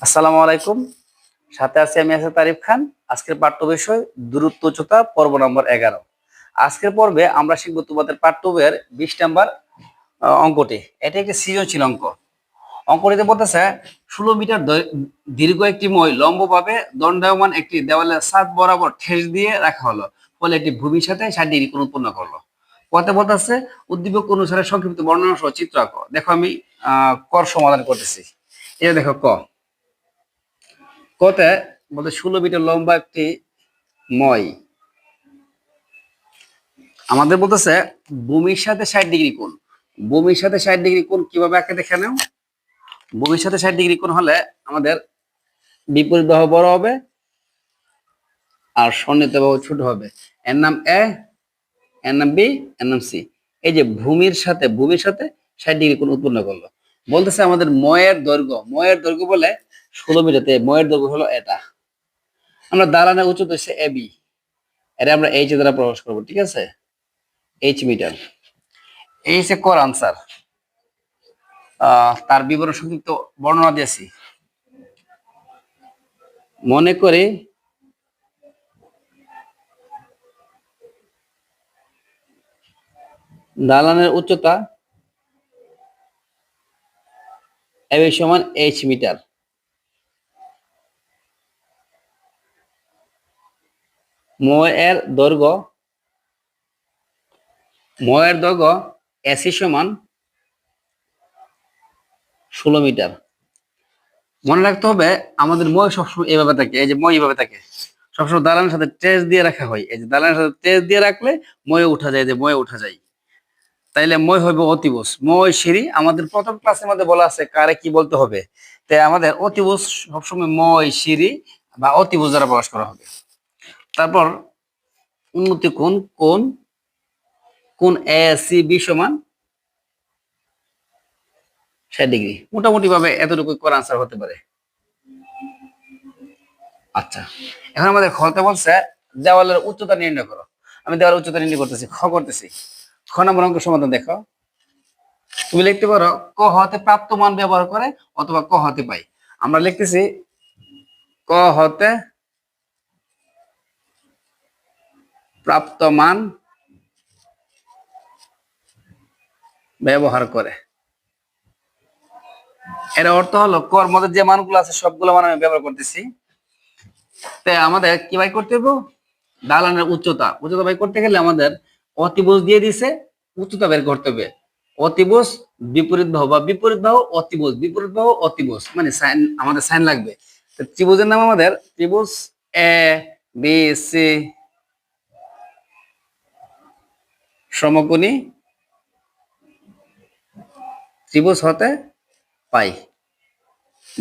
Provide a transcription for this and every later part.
আসসালামু আলাইকুম। সাথে আছি আমি তারিফ খান। আজকের পাঠ্য বিষয় দূরত্ব উচ্চতা পর্ব নম্বর 11। আজকের পর্বে আমরা শিখব তোমাদের পাঠ্য বইয়ের 20 নম্বর অঙ্কটি। এটা একটি সৃজনশীল অঙ্ক। অঙ্কটিতে বলতেছে 16 মিটার দীর্ঘ একটি মই লম্বভাবে দণ্ডায়মান একটি দেওয়ালের ছাদ বরাবর ঠেস দিয়ে রাখা হলো, ফলে একটি ভূমির সাথে 60 ডিগ্রি কোণ উৎপন্ন করলো। কতে বলতেছে উদ্দীপক অনুসারে সংক্ষিপ্ত বর্ণনা সহ চিত্র আঁকো। দেখো আমি কর সমাধান করতেছি। এটা দেখো কতে বলতে 16 মিটার লম্বা একটি মই আমাদের বলতেছে ভূমির সাথে 60 ডিগ্রি কোণ। ভূমির সাথে 60 ডিগ্রি কোণ কিভাবে আঁকে দেখে নাও। ভূমির সাথে 60 ডিগ্রি কোণ হলে আমাদের বিপরীত বাহু বড় হবে আর সন্নিহিত বাহু ছোট হবে। এর নাম এ, এর নাম বি, এর নাম সি। এই যে ভূমির সাথে 60 ডিগ্রি কোণ উৎপন্ন করলো। বলতেছে আমাদের ময়ের দৈর্ঘ্য বলে 16 মিটারতে ময়ের দৈর্ঘ্য হলো এটা। আমরা দালানের উচ্চতা হচ্ছে এ বি, এটা আমরা এইচ দ্বারা প্রকাশ করবো, ঠিক আছে? H metre. এই হচ্ছে কর আনসার। তার বিবরণ সংক্ষিপ্ত বর্ণনা দিয়েছি। মনে করে দালানের উচ্চতা এবি সমান এইচ মিটার। ময়ের দৈর্ঘ্য এসি সমান 16 মিটার। মনে রাখতে হবে আমাদের মই সবসময় এইভাবে থাকে। এই যে মই এইভাবে থাকে, সবসময় দালানের সাথে ট্রেস দিয়ে রাখা হয়। এই যে দালানের সাথে ট্রেস দিয়ে রাখলে ময়ে উঠা যায়, যে ময়ে উঠা যায়। তাইলে মই হবে অতিভুজ। মই সিঁড়ি আমাদের প্রথম ক্লাসের মধ্যে বলা আছে কারে কি বলতে হবে। তাই আমাদের অতিভুজ সবসময় মই সিঁড়ি বা অতিভুজ দ্বারা প্রকাশ করা হবে। তারপর উন্নতি কোণ এ সি বি সমান 60 ডিগ্রি। মোটামুটি ভাবে এতটুকু কোন আনসার হতে পারে। আচ্ছা, এখন আমাদের খতে বলছে দেওয়ালের উচ্চতা নির্ণয় করো। আমি দেওয়ালের উচ্চতা নির্ণয় করতেছি, করতেছি। নম্বর অঙ্ক সমাধান দেখো। তুমি লিখতে পারো ক হতে প্রাপ্ত মান ব্যবহার করে অথবা ক হতে পাই। আমরা লিখতেছি ক হতে প্রাপ্ত মান ব্যবহার করে। এর অর্থ হলো কর মধ্যে যে মানগুলো আছে সবগুলো মান আমি ব্যবহার করতেছি। তাই আমাদের কি বাই করতে হবে? দালানের উচ্চতা বাই করতে গেলে আমাদের অতিভুজ দিয়ে দিছে, উচ্চতা বের করতে হবে। অতিভুজ বিপরীত বাহু বা বিপরীত বাহু অতিভুজ মানে সাইন, আমাদের সাইন লাগবে। ত্রিভুজের নাম আমাদের ত্রিভুজ এ বি সি সমকোণী ত্রিভুজ হতে পাই।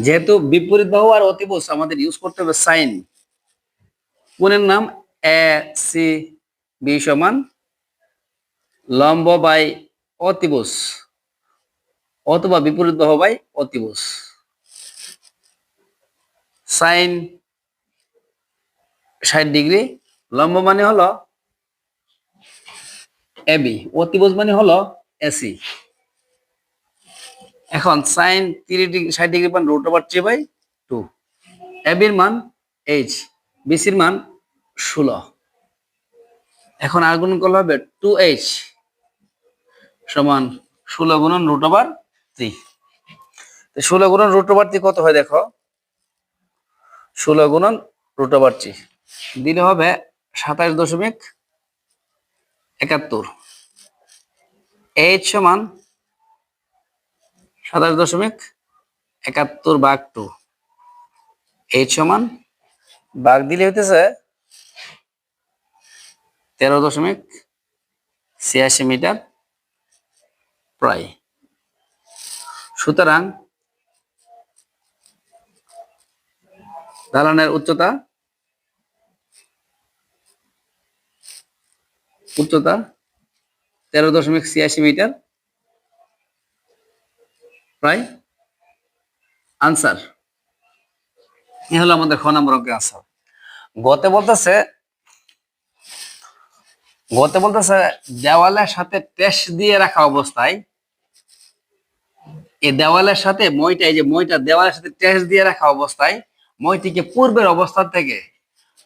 যেহেতু বিপরীত বাহু আর অতিভুজ আমাদের ইউজ করতে হবে সাইন। কোণের নাম এ সি বি সমান লম্ব বাই অতিভুজ অথবা বিপরীত বাহু বাই অতিভুজ। সাইন 60 ডিগ্রি, লম্ব মানে হলো এবি, অতিভুজ মানে হলো এসি। এখন সাইন 60 ডিগ্রি মান √3/2। এবির মান এইচ, বিসির মান 16। এখন আর গুণ করলে হবে 2h সমান 16 গুণন √3। 16 গুণন √3 কত হয় দেখো। 16 গুণন √3 দিলে হবে 27.71। এইচ সমান 27.71 ভাগ 2। এইচ সমান ভাগ দিলে হইতেছে 13.86 মিটার প্রায়। সুতরাং দালানের উচ্চতা 13.86 মিটার প্রায় আনসার। এ হলো আমাদের খ নম্বর অঙ্কের আনসার। গতে বলতেছে দেওয়ালের সাথে টেস দিয়ে রাখা অবস্থায় এই দেওয়ালের সাথে মইটা, এই যে মইটা দেওয়ালের সাথে টেস দিয়ে রাখা অবস্থায় মইটিকে পূর্বের অবস্থান থেকে,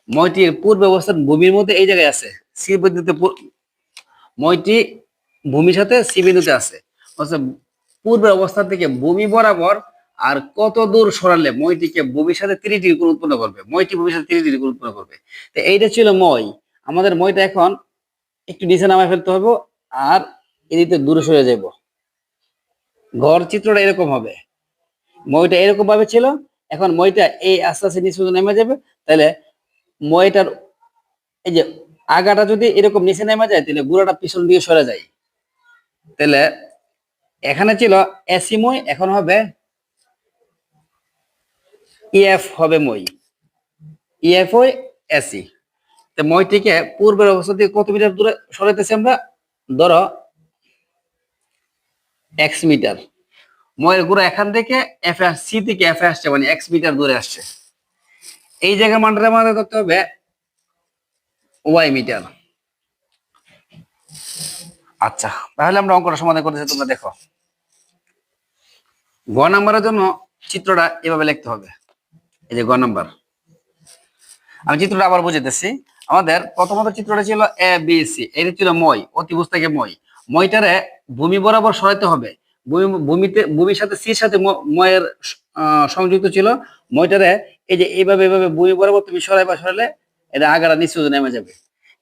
মইটির পূর্বে অবস্থান ভূমির মধ্যে এই জায়গায় আছে, সি বিন্দুতে মইটি ভূমির সাথে সি বিন্দুতে আছে, পূর্বের অবস্থান থেকে ভূমি বরাবর আর কত দূর সরালে মইটিকে ভূমির সাথে 30 ডিগ্রি কোণ উৎপন্ন করবে, মইটি ভূমির সাথে 30 ডিগ্রি কোণ উৎপন্ন করবে। তো এইটা ছিল মই। আমাদের মইটা এখন একটু নিচে নামায় ফেলতে হবে আর এদিকে দূরে সরে যাব। ঘর চিত্রটা এরকম হবে, মইটা এরকম ভাবে ছিল, এখন মইটা এই আস্তে আস্তে নিচে নেমে যাবে। তাহলে মইটার এই যে আগাটা যদি এরকম নিচে নেমে যায় তাহলে গুড়াটা পিছন দিকে সরে যায়। তাহলে এখানে ছিল এসি মই, এখন হবে ইএফ হবে মই, ইএফ ওই এসি। তো মইটিকে পূর্বের অবস্থা থেকে কত মিটার দূরে সরাইতেছি আমরা, ধরো এক্স মিটার। ময়ের গুঁড়ো এখান থেকে এফ সি থেকে এফ আসছে, মানে এক্স মিটার দূরে আসছে। এই জায়গার মানটা আমাদের করতে হবে ওয়াই মিটার। আচ্ছা, তাহলে আমরা অঙ্কটা সমাধান করতেছি, তোমরা দেখো। গ নাম্বারের জন্য চিত্রটা এভাবে লিখতে হবে। এই যে গ নাম্বার, আমি চিত্রটা আবার বুঝাইতেছি। আমাদের প্রথমত চিত্রটা ছিল এ বি সি, এটা ছিল মই, অতিভুজ থেকে মই। মইটারে ভূমি বরাবর সরাইতে হবে, ভূমির সাথে সির সাথে ময়ের সংযুক্ত ছিল। মইটারে এই যে এইভাবে এইভাবে ভূমি বরাবর তুমি সরালে এটা আগাটা নিচে নেমে যাবে।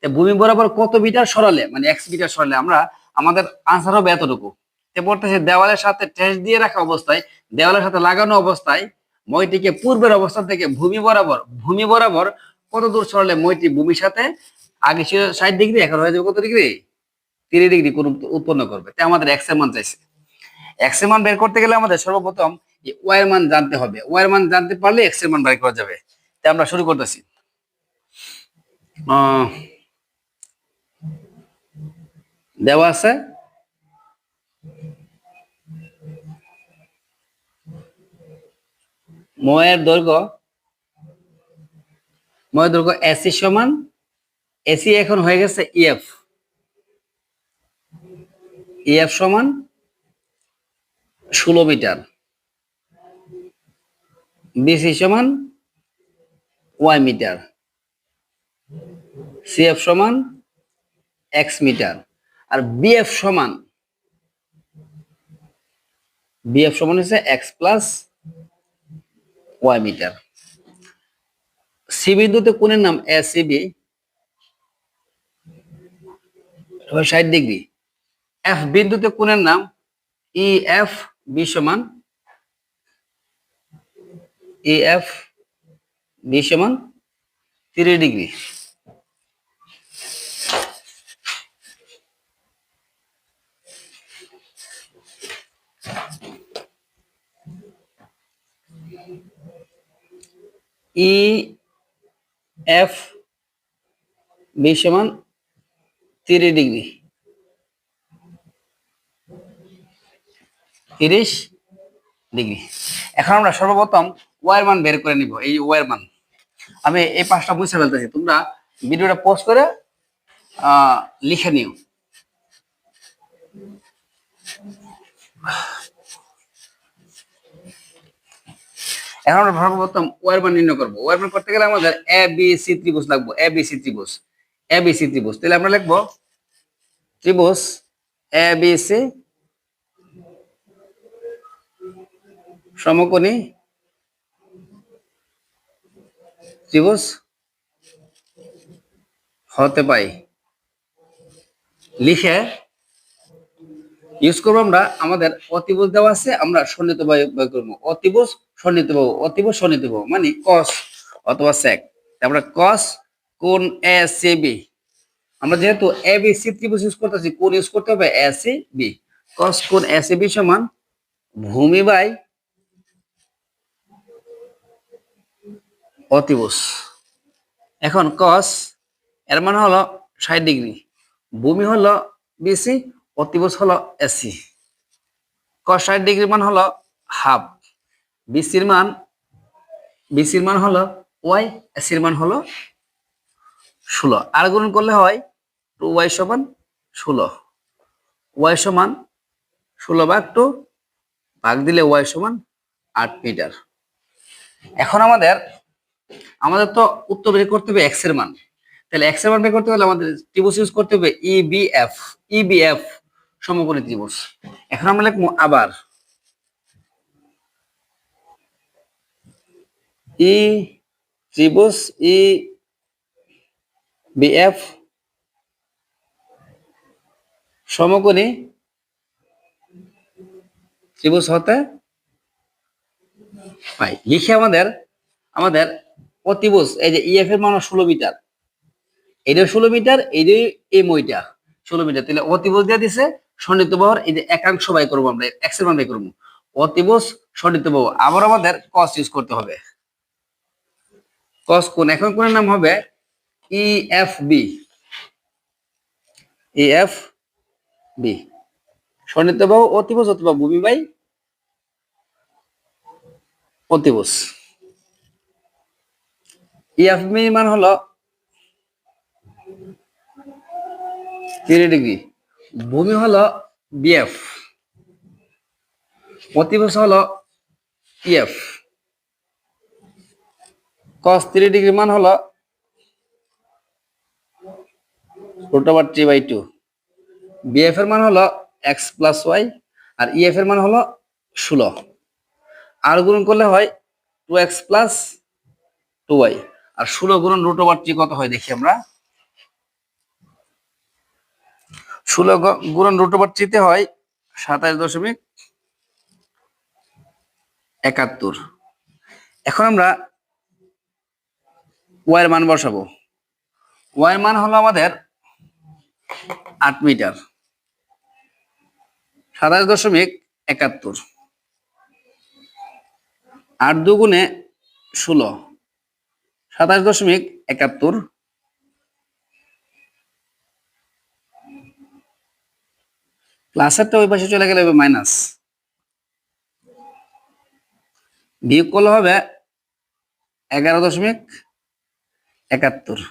ভূমি বরাবর কত মিটার সরালে, মানে এক্স মিটার সরালে আমরা, আমাদের আনসার হবে এতটুকু। পড়তেছে দেওয়ালের সাথে ঠেস দিয়ে রাখা অবস্থায়, দেওয়ালের সাথে লাগানো অবস্থায় মইটিকে পূর্বের অবস্থান থেকে ভূমি বরাবর কত দূর সরালে মইটি ভূমির সাথে, আগে ছিল 60 ডিগ্রি, এখন হয়ে যাবে কত ডিগ্রি, 30 ডিগ্রি কোণ উৎপন্ন করবে। তাই আমাদের এক্স এর মান চাইছে। এক্স এর মান বের করতে গেলে আমাদের সর্বপ্রথম ওয়াই এর মান জানতে হবে। ওয়াই এর মান জানতে পারলে এক্স এর মান বের করা যাবে। তাই আমরা শুরু করতেছি। দেওয়া আছে ময়ের দৈর্ঘ্য এসি সমান, এসি এখন হয়ে গেছে ইএফ, ইএফ সমান 16 মিটার, বিসি সমান ওয়াই মিটার, সিএফ সমান এক্স মিটার, আর বিএফ সমান হচ্ছে X plus Y metre. C বিন্দুতে কোণের নাম এসিবি 60 ডিগ্রি। এফ বিন্দুতে কোণের নাম ইএফ বি সমান 30 ডিগ্রি। ই এফ বি সমান 30 ডিগ্রি, 30 ডিগ্রি। এখন আমরা সর্বপ্রথম ওয়াই মান বের করে নিব। এই ওয়াই মান আমি এই পাঁচটা মুছে ফেলতেছি, তোমরা ভিডিওটা পজ করে লিখে নিও। এখন আমরা সর্বপ্রথম ওয়াই মান নির্ণয় করবো। ওয়াই মান করতে গেলে আমাদের এ বি সি ত্রিভুজ লাগবে, এ বি সি ত্রিভুজ, এ বি সি ত্রিভুজ। তাহলে আমরা লিখবো ত্রিভুজ এ বি সি সমকোণী ত্রিভুজ হতে পাই। লিখে ইউজ করবো আমরা, আমাদের অতিভুজ দেওয়া আছে, আমরা সন্নিহিত বাহু করবো। অতিভুজ সন্নিহিত বাহু, অতিভুজ সন্নিহিত বাহু মানে কস অথবা সেক। তারপরে কস কোণ এ সি বি, আমরা যেহেতু এ বি সি ত্রিভুজ ইউজ করতেছি, কোণ ইউজ করতে হবে এ সি বি। কস কোণ এ সি বি সমান ভূমি বাই অতিভুজ। এখন কস এর মান হলো 60 ডিগ্রি, ভূমি হলো বিসি, অতিভুজ হলো এসি। কস 60 ডিগ্রি মান হলো হাফ, বিসির মান হলো ওয়াই, এসির মান হলো 16। আর গুণ করলে হয় 2y সমান 16, ওয়াই সমান 16 ভাগ 2, ভাগ দিলে ওয়াই সমান 8 মিটার। এখন আমাদের আমাদের তো উত্তর বের করতে হবে এক্স এর মান। তাহলে এক্স এর মান বের করতে হলে আমাদের ত্রিভুজ ইউজ করতে হবে ইবিএফ। ইবিএফ সমকোণী ত্রিভুজ। এখন আমরা লিখবো আবার ই ত্রিভুজ ই বিএফ সমকোণী ত্রিভুজ হতে পাই। লিখে আমাদের আমাদের অতিভুজ এই যে ইএফ এর মান 16 মিটার, এইটা 16 মিটার, এই মইটা 16 মিটার, তাহলে অতিভুজ দিয়ে দিছে সন্নিহিত বাহুর এই যে একাংশ বাই করবো আমরা এক্স এর মান বাই করবো। অতিভুজ সন্নিহিত বাহু আবার আমাদের কস ইউজ করতে হবে। কস কোণ, এখন কোণের নাম হবে ইএফ বি। ইএফ বি সন্নিহিত বাহু অতিভুজ অথবা ভূমি বাই অতিভুজ। ইএফ বি মান হলো 30 ডিগ্রি, ভূমি হলো বিএফ, অতিভুজ হলো ইএফ। cos 30 ডিগ্রি মান হলো √3/2। বিএফ এর মান হলো এক্স প্লাস ওয়াই, আর ইএফ এর মান হলো 16। আর গুণন করলে হয় 2x প্লাস 2y, আর 16 গুণন √3 কত হয় দেখি আমরা। 16 গুণন √3 তে হয় 27.71। এখন আমরা ওয়াই এর মান বসাবো। ওয়াই এর মান হলো আমাদের 8 মিটার, 27.71, 8 দুগুণে 16, 27.71। প্লাসেরটা ওই পাশে চলে গেলে মাইনাস, বিয়োগ করলে হবে 11.71।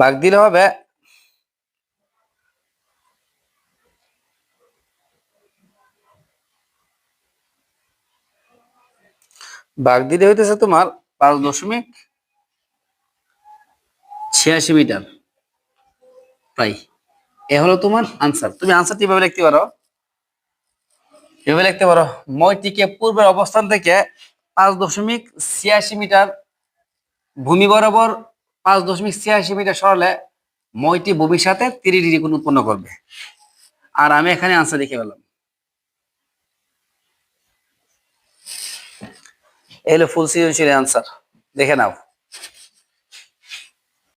ভাগ দিলে হবে ভাগ দিলে হইতেছে তোমার 5.86 মিটার প্রায়। এ হলো তোমার আনসার। তুমি আনসারটি এভাবে লিখতে পারো, এভাবে লিখতে পারো মইটিকে পূর্বের অবস্থান থেকে 5.86 মিটার ভূমি বরাবর 5.86 মিটার সরালে মইটি ভূমির সাথে 30 ডিগ্রি কোণ উৎপন্ন করবে। আর আমি এখানে আনসার লিখে ফেললাম। এই হলো ফুল সৃজনশীলের আনসার, দেখে নাও।